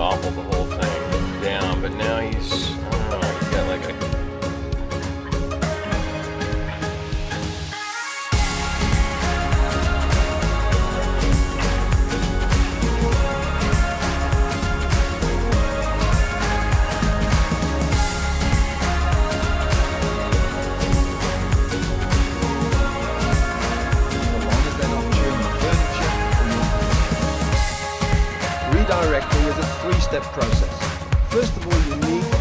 gobbled the whole thing down, but now he's, I don't know, he's got like a... Redirecting is a three-step process. First of all, you need